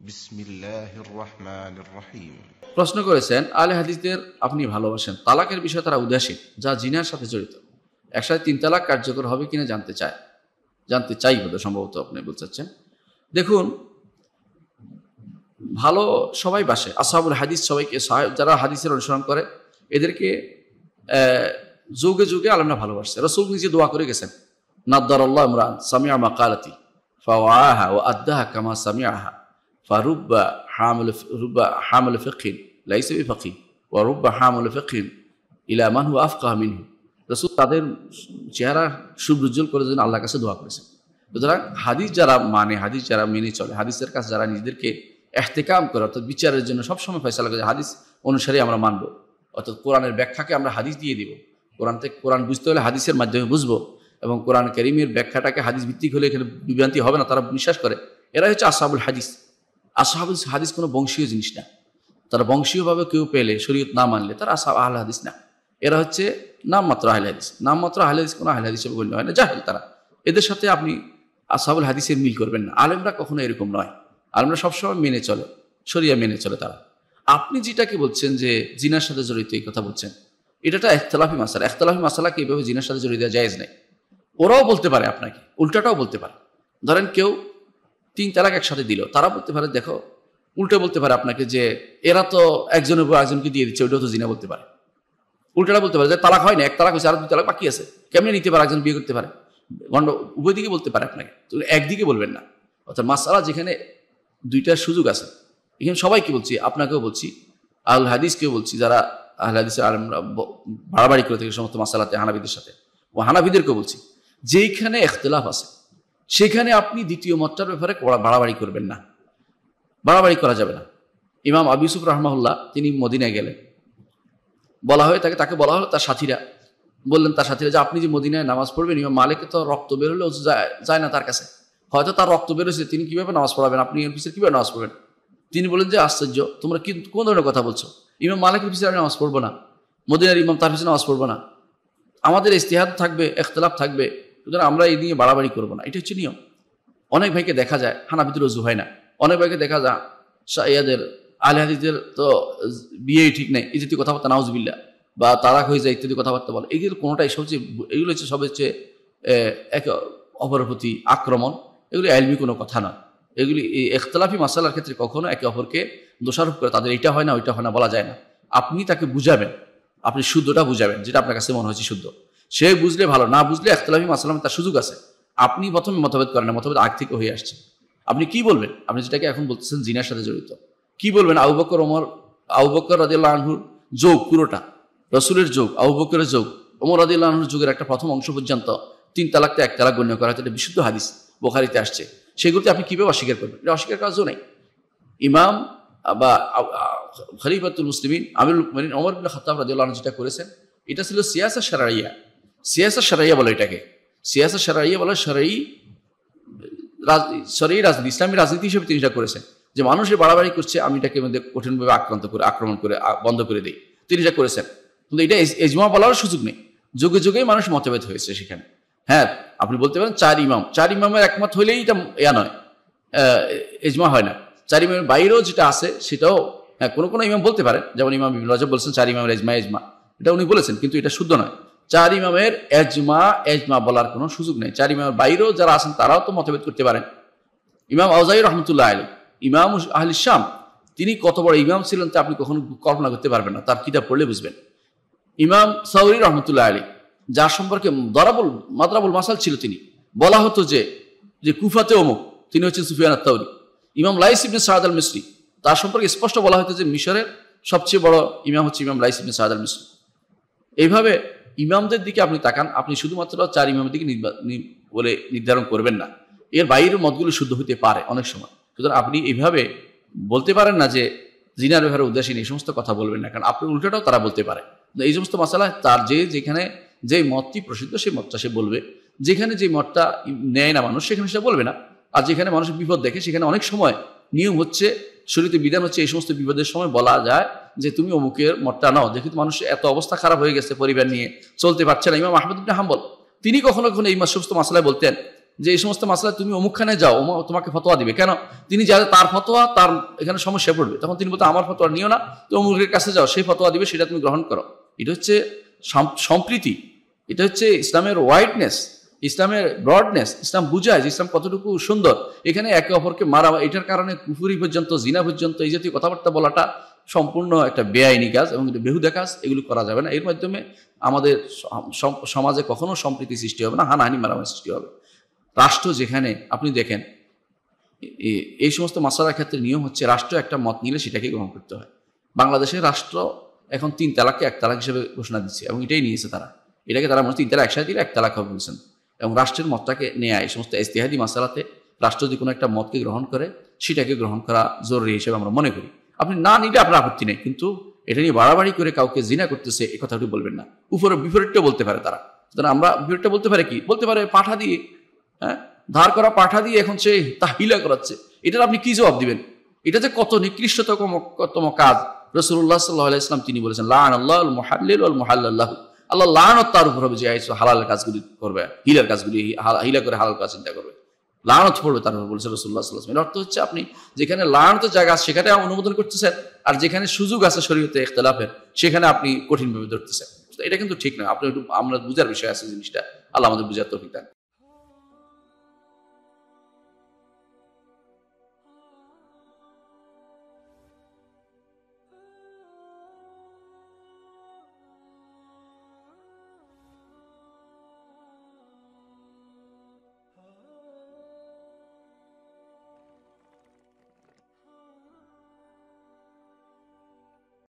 বিসমিল্লাহির রহমানির রহিম। প্রশ্ন করেছেন, আহলে হাদিসদের আপনি ভালোবাসেন, তালাকের বিষয়ে তারা উদাসীন, যা জিনার সাথে জড়িত। একসাথে 3 তালাক কার্যকর হবে কিনা জানতে চাই বোধ সম্ভবত আপনি বলতে চাচ্ছেন। দেখুন, ভালো সবাই বাসে, আসহাবুল হাদিস সবাইকে, যারা হাদিসের অনুসরণ করে এদেরকে যুগে যুগে আলেমরা ভালোবাসছে। রাসূল নিজে দোয়া করে গেছেন, নাদ্দারাল্লাহু ইমরান সামিআ মাকালাতি ফাওয়াআহা ওয়া আদ্দাহা কামা সামিআহা ফারুব্বা হামিল ফিকহিন লাইসা বিফাকিহ ওয়া রুব্বা হামিল ফিকহিন ইলা মান হুয়া আফকাহ মিনহু। রাসূল তাদের চেহারা সুব্রুজ্জ্বল করে যেন আল্লাহর কাছে দোয়া করেছেন। সুতরাং হাদিস যারা মানে, হাদিস যারা মেনে চলে, হাদিসের কাছে যারা নিজেদেরকে ইহতিকাম করে, অর্থাৎ বিচারের জন্য সবসময় ফয়সালা করে হাদিস অনুসারে আমরা মানব, অর্থাৎ কোরআনের ব্যাখ্যাকে আমরা হাদিস দিয়ে দিব, কোরআন বুঝতে হলে হাদিসের মাধ্যমে বুঝবো, এবং কোরআন কারীমের ব্যাখ্যাটাকে হাদিস ভিত্তিক হলে এখানে বিভ্রান্তি হবে না, তারা বিশ্বাস করে। এরা হচ্ছে আসহাবুল হাদিস। আসহাবুল হাদিস কোনো বংশীয় জিনিস না, তারা বংশীয়ভাবে কেউ পেলে, শরীয়ত না মানলে তারা আহলে হাদিস না। এরা হচ্ছে নামমাত্র আহলে হাদিস। নামমাত্র আহলে হাদিস কোনো আহলে হাদিস হিসেবে গণ্য হয় না, জাহেল তারা। এদের সাথে আপনি আসহাবুল হাদিসের মিল করবেন না। আলেমরা কখনো এরকম নয়, আলেমরা সবসময় মেনে চলে, শরিয়া মেনে চলে তারা। আপনি যেটাকে বলছেন যে জিনার সাথে জড়িত, এই কথা বলছেন, এটা ইখতিলাফি মাসালা। ইখতিলাফি মাসালাকে এইভাবে জিনার সাথে জড়িয়ে দেওয়া জায়েজ নেই। ওরাও বলতে পারে আপনাকে, উল্টাটাও বলতে পারে। ধরেন কেউ 3 তালাক একসাথে দিল, তারা বলতে পারে, দেখো, উল্টো বলতে পারে আপনাকে যে এরা তো একজনের উপর একজনকে দিয়ে দিচ্ছে, ওইটাও তো জিনা বলতে পারে। উল্টাটা বলতে পারে যে তালাক হয় না, 1 তালাক হয়েছে, আর 2 তালাক বাকি আছে, কেমনি নিতে পারে, একজন বিয়ে করতে পারে, উভয় দিকে বলতে পারে আপনাকে, তো একদিকে বলবেন না। অর্থাৎ মাসালা যেখানে 2টার সুযোগ আছে, এখানে সবাইকে বলছি, আপনাকেও বলছি, আহলে হাদিসকেও বলছি, যারা আহলে হাদিসের আলেমরা বাড়াবাড়ি করে থাকে সমস্ত মাসালাতে হানাফিদের সাথে, ও হানাফিদেরকেও বলছি, যেইখানে ইখতিলাফ আছে সেখানে আপনি দ্বিতীয় মতটার ব্যাপারে বাড়াবাড়ি করবেন না, বাড়াবাড়ি করা যাবে না। ইমাম আবু ইউসুফ রাহমাহুল্লাহ তিনি মদিনায় গেলেন, বলা হয় তাকে বলা হলো, তার সাথীরা বললেন, তার সাথীরা যে আপনি যে মদিনায় নামাজ পড়বেন, ইমাম মালিকের তো রক্ত বের হলেও যায় না তার কাছে, হয়তো তার রক্ত বেরোছে, তিনি কিভাবে নামাজ পড়াবেন, আপনি এর পিছনে কিভাবে নামাজ পড়বেন? তিনি বলেন যে আশ্চর্য, তোমরা কি কোন ধরনের কথা বলছো? ইমাম মালিকের পিছনে আমি নামাজ পড়বো না, মদিনার ইমাম তার পিছনে নামাজ পড়বো না, আমাদের ইজতিহাদ থাকবে, ইখতিলাফ থাকবে, সুতরাং আমরা এই নিয়ে বাড়াবাড়ি করবো না। এটা হচ্ছে নিয়ম। অনেক ভাইকে দেখা যায় হানাফিদের ওযু হয় না, অনেক ভাইকে দেখা যায় ইয়াদের আহলে হাদিসদের তো বিয়েই ঠিক নেই, এই জাতীয় কথাবার্তা, নাউজুবিল্লাহ, বা তালাক হয়ে যায় ইত্যাদি কথাবার্তা বলে। এগুলো কোনোটাই এগুলো হচ্ছে সবচেয়ে একে অপরের প্রতি আক্রমণ। এগুলি ইলমি কোনো কথা নয়। এগুলি ইখতিলাফি মাসালার ক্ষেত্রে কখনো একে অপরকে দোষারোপ করে তাদের এটা হয় না ওইটা হয় না বলা যায় না। আপনি তাকে বুঝাবেন, আপনি শুদ্ধটা বুঝাবেন, যেটা আপনার কাছে মনে হচ্ছে শুদ্ধ, সে বুঝলে ভালো, না বুঝলে ইখতিলাফি মাসালা তার সুযোগ আছে। আপনি প্রথমে মতভেদ করেন না, মতভেদ আগ থেকে হয়ে আসছে। আপনি কি বলবেন? আপনি যেটাকে এখন বলতেছেন জিনার সাথে জড়িত, কি বলবেন? আবু বকর রাদিয়াল্লাহু আনহুর যোগ পুরোটা, রাসূলের যোগ, আবু বকরের যোগ, ওমর রাদিয়াল্লাহু আনহুর যুগের একটা প্রথম অংশ পর্যন্ত 3 তালাকতে 1 তালাক গণ্য করা হচ্ছে, এটা বিশুদ্ধ হাদিস, বুখারীতে আসছে। সেগুলোতে আপনি কিভাবে অস্বীকার করবেন? এটা অস্বীকার করার জন্য নেই। ইমাম বা খলিফাতুল মুসলিমিন আমিরুল মুমিনিন ওমর ইবনে খাত্তাব রাদিয়াল্লাহু আনহু যেটা করেছেন, এটা ছিল সিয়াসা শারঈয়া। সিয়াসা শারঈয়া বলে এটাকে, সিয়াসা শারঈয়া বলে, শরঈ রাজনীতি, ইসলামী রাজনীতি হিসেবে তিনি এটা করেছেন, যে মানুষের বাড়াবাড়ি করছে, আমি এটাকে কঠিনভাবে আক্রমণ করে বন্ধ করে দিই, তিনি এটা করেছেন। কিন্তু এটা ইজমা বলার সুযোগ নেই, যুগে যুগেই মানুষ মতভেদ হয়েছে সেখানে। হ্যাঁ, আপনি বলতে পারেন 4 ইমামের একমত হইলেই এটা নয়, ইজমা হয় না। 4 ইমামের বাইরেও যেটা আছে সেটাও কোনো ইমাম বলতে পারেন, যেমন ইমাম ইবনে রাজব বলছেন 4 ইমামের ইজমা, এটা উনি বলেছেন, কিন্তু এটা শুদ্ধ নয়। 4 ইমামের এজমা বলার কোনো সুযোগ নেই। 4 ইমামের বাইরেও যারা আছেন তারাও তো মতভেদ করতে পারেন। ইমাম আউজাঈ রাহমাতুল্লাহ আলাইহি, ইমাম আহলে শাম, তিনি কত বড় ইমাম ছিলেন তা আপনি কখনো কল্পনা করতে পারবেন না, তার কিতাব পড়লে বুঝবেন। ইমাম সাউরী রাহমাতুল্লাহ আলাইহি, যার সম্পর্কে মাদরাবুল মাসাল ছিল, তিনি বলা হতো যে কুফাতে অমুক, তিনি হচ্ছেন সুফিয়ান আত-তাওরী। ইমাম লাইস ইবনে সাদ আল মিসরি, তার সম্পর্কে স্পষ্ট বলা হতো যে মিশরের সবচেয়ে বড় ইমাম হচ্ছে ইমাম লাইস ইবনে সাদ আল মিসরি। এইভাবে ইমামদের দিকে আপনি তাকান, আপনি শুধুমাত্র 4 ইমামের দিকে বলে নির্ধারণ করবেন না, এর বাইরের মতগুলো শুদ্ধ হতে পারে অনেক সময়। সুতরাং আপনি এইভাবে বলতে পারেন না যে জিনার ব্যাপারে উদাসীন, এই সমস্ত কথা বলবেন না, কারণ আপনি উল্টাটাও তারা বলতে পারে। এই সমস্ত মাসালা তার যেখানে যে মতটি প্রসিদ্ধ সেই মতটা সে বলবে, যেখানে যে মতটা নেয় না মানুষ সেখানে সেটা বলবে না। আর যেখানে মানুষের বিপদ দেখে সেখানে অনেক সময় নিয়ম হচ্ছে, শরীয়তে বিধান হচ্ছে, এই সমস্ত বিপদের সময় বলা যায় যে তুমি অমুকের মতটা নাও, দেখি মানুষের এত অবস্থা খারাপ হয়ে গেছে, পরিবার নিয়ে চলতে পারছে না। ইমাম আহমদ ইবনে হাম্বল তিনি কখনো এই সমস্ত মাসালায় বলতেন যে এই সমস্ত মাসলা তুমি অমুকখানে যাও, তোমাকে ফতোয়া দিবে। কেন? তিনি যাতে তার ফতোয়া তার এখানে সমস্যা পড়বে, তখন তিনি বলতো আমার ফতোয়া নিও না, তো অমুকের কাছে যাও, সেই ফতোয়া দিবে, সেটা তুমি গ্রহণ করো। এটা হচ্ছে সম্প্রীতি, এটা হচ্ছে ইসলামের ওয়াইডনেস, ইসলামের ব্রডনেস। ইসলাম বুঝায় যে ইসলাম কতটুকু সুন্দর। এখানে একে অপরকে মারা, এটার কারণে কুফুরি পর্যন্ত, জিনা পর্যন্ত, এই জাতীয় কথাবার্তা বলাটা সম্পূর্ণ একটা বেআইনি কাজ এবং এটা বেহুদা কাজ। এগুলো করা যাবে না। এর মাধ্যমে আমাদের সমাজে কখনো সম্প্রীতি সৃষ্টি হবে না, হানাহানি মারামারি সৃষ্টি হবে। রাষ্ট্র যেখানে আপনি দেখেন এই সমস্ত মাসালার ক্ষেত্রে নিয়ম হচ্ছে রাষ্ট্র একটা মত নিলে সেটাকে গ্রহণ করতে হয়। বাংলাদেশের রাষ্ট্র এখন 3 তালাককে 1 তালাক হিসেবে ঘোষণা দিচ্ছে এবং এটাই নিয়েছে তারা। এটাকে তারা মনে 3 তালাক একসাথে দিলে 1 তালাক হবে বলছেন। এবং রাষ্ট্রের মতটাকে নেয়া, এই সমস্ত ইজতিহাদি মাসালাতে রাষ্ট্র যদি কোনো একটা মতকে গ্রহণ করে সেটাকে গ্রহণ করা জরুরি হিসেবে আমরা মনে করি। আপনি না নিলে আপনার আপত্তি নেই, কিন্তু এটা নিয়ে বাড়াবাড়ি করে কাউকে জিনা করতেছে এই কথাটি বলবেন না। উপরে বিপরীতটা বলতে পারে তারা। সুতরাং আমরা বিপরীতটা বলতে পারে কি? বলতে পারে পাঠা দিয়ে, হ্যাঁ, ধার করা পাঠা দিয়ে এখন সে তাহবিলা করাচ্ছে। এটার আপনি কি জবাব দিবেন? এটা যে কত নিকৃষ্টতম কাজ। রাসূলুল্লাহ সাল্লাল্লাহু আলাইহি ওয়াসাল্লাম তিনি বলেছেন, লাআন আল্লাহুল মুহাল্লিল ওয়াল মুহাল্লাল্লাহু, আল্লাহ লানত তার উপর হবে যে হালাল কাজগুলি করবে, হিলার কাজগুলি হিলা করে হালাল কাজ চিন্তা করবে, লানত পড়বে তার উপর বলেছেন রাসূলুল্লাহ সাল্লাল্লাহু আলাইহি ওয়াসাল্লাম। এর অর্থ হচ্ছে আপনি যেখানে লানতের জায়গা আছে সেখানে অনুমোদন করতেছেন, আর যেখানে সুযোগ আছে শরীয়তে ইখতিলাফের সেখানে আপনি কঠিনভাবে ধরতেছেন। এটা কিন্তু ঠিক নয়। আপনি একটু, আমরা বুঝার বিষয় আছে জিনিসটা। আল্লাহ আমাদের বুঝার তৌফিক দান।